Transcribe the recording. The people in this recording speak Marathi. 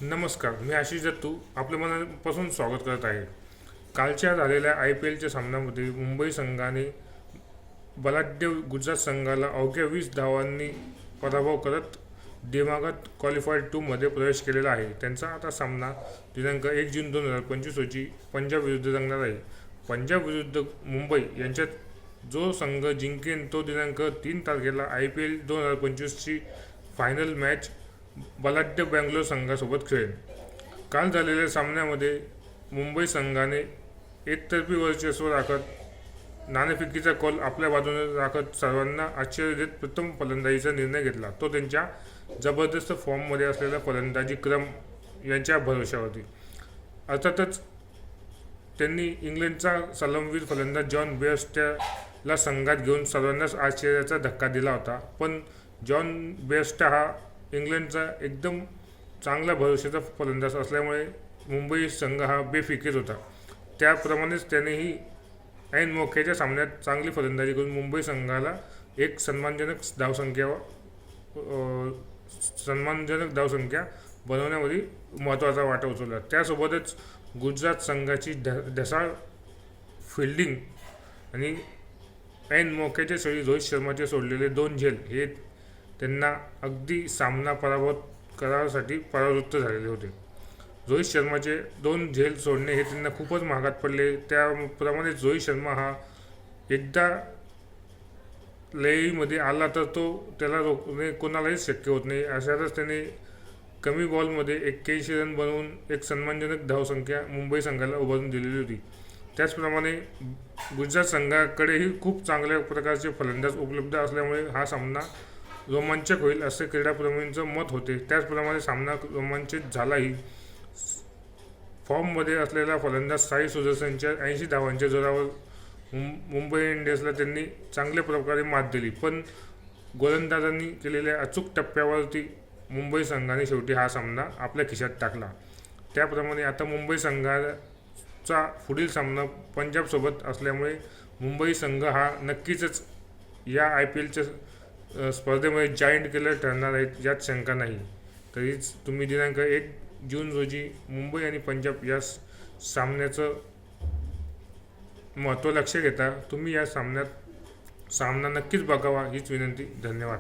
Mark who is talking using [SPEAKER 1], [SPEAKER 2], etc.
[SPEAKER 1] नमस्कार, मी आशिष दत्तू आपलं मनापासून स्वागत करत आहे. कालच्या झालेल्या IPLच्या सामन्यामध्ये मुंबई संघाने बलाढ्य गुजरात संघाला अवघ्या 20 धावांनी पराभव करत दिमागात क्वालिफायर 2 मध्ये प्रवेश केलेला आहे. त्यांचा आता सामना दिनांक 1 जून 2025 रोजी पंजाब विरुद्ध रंगणार आहे. पंजाब विरुद्ध मुंबई यांच्यात जो संघ जिंकेन तो दिनांक 3 तारखेला IPL 2025ची फायनल मॅच बलाढ्य बँगलोर संघासोबत खेळेल. काल झालेल्या सामन्यामध्ये मुंबई संघाने एकतर्फी वर्चस्व राखत नाणेफेकीचा कौल आपल्या बाजूने राखत सर्वांना आश्चर्य देत प्रथम फलंदाजीचा निर्णय घेतला. तो त्यांच्या जबरदस्त फॉर्ममध्ये असलेला फलंदाजी क्रम यांच्या भरोश्यावरती. अर्थातच त्यांनी इंग्लंडचा सलामीवीर फलंदाज जॉन बेअरस्टॉला संघात घेऊन सर्वांनाच आश्चर्याचा धक्का दिला होता. पण जॉन बेअरस्टॉ हा इंग्लंडचा एकदम चांगला भरोश्याचा फलंदाज असल्यामुळे मुंबई संघ हा बेफिकीर होता. त्याप्रमाणेच त्यानेही ऐन मोक्याच्या सामन्यात चांगली फलंदाजी करून मुंबई संघाला एक सन्मानजनक धावसंख्या बनवण्यामध्ये महत्त्वाचा वाटा उचलला. त्यासोबतच गुजरात संघाची ढसाळ फिल्डिंग आणि ऐन मोक्याच्या वेळी रोहित शर्माचे सोडलेले 2 झेल हे त्यांना अगदी सामना पराभूत करण्यासाठी परावृत्त झालेले होते. रोहित शर्माचे 2 झेल सोडणे हे त्यांना खूपच महागात पडले. त्याप्रमाणेच रोहित शर्मा हा एकदा लयीमध्ये आला तर त्याला रोखणे कोणालाही शक्य होत नाही. अशातच त्याने कमी बॉलमध्ये 81 रन बनवून एक सन्मानजनक धावसंख्या मुंबई संघाला उभारून दिलेली होती. त्याचप्रमाणे गुजरात संघाकडेही खूप चांगल्या प्रकारचे फलंदाज उपलब्ध असल्यामुळे हा सामना रोमांचक होईल असे क्रीडाप्रेमींचं मत होते. त्याचप्रमाणे सामना रोमांचित झालाही. फॉर्ममध्ये असलेला फलंदाज साई सुदर्शनच्या 80 धावांच्या जोरावर मुंबई इंडियन्सला त्यांनी चांगल्या प्रकारे मात दिली. पण गोलंदाजांनी केलेल्या अचूक टप्प्यावरती मुंबई संघाने शेवटी हा सामना आपल्या खिशात टाकला. त्याप्रमाणे आता मुंबई संघाचा पुढील सामना पंजाबसोबत असल्यामुळे मुंबई संघ हा नक्कीच या IPLच्या स्पर्धेमध्ये जायंट किलर ठरणार आहेत यात शंका नाही. तरीच तुम्ही दिनांक 1 जून रोजी मुंबई आणि पंजाब या सामन्याचं महत्त्व लक्ष घेता तुम्ही या सामना नक्कीच बघावा हीच विनंती. धन्यवाद.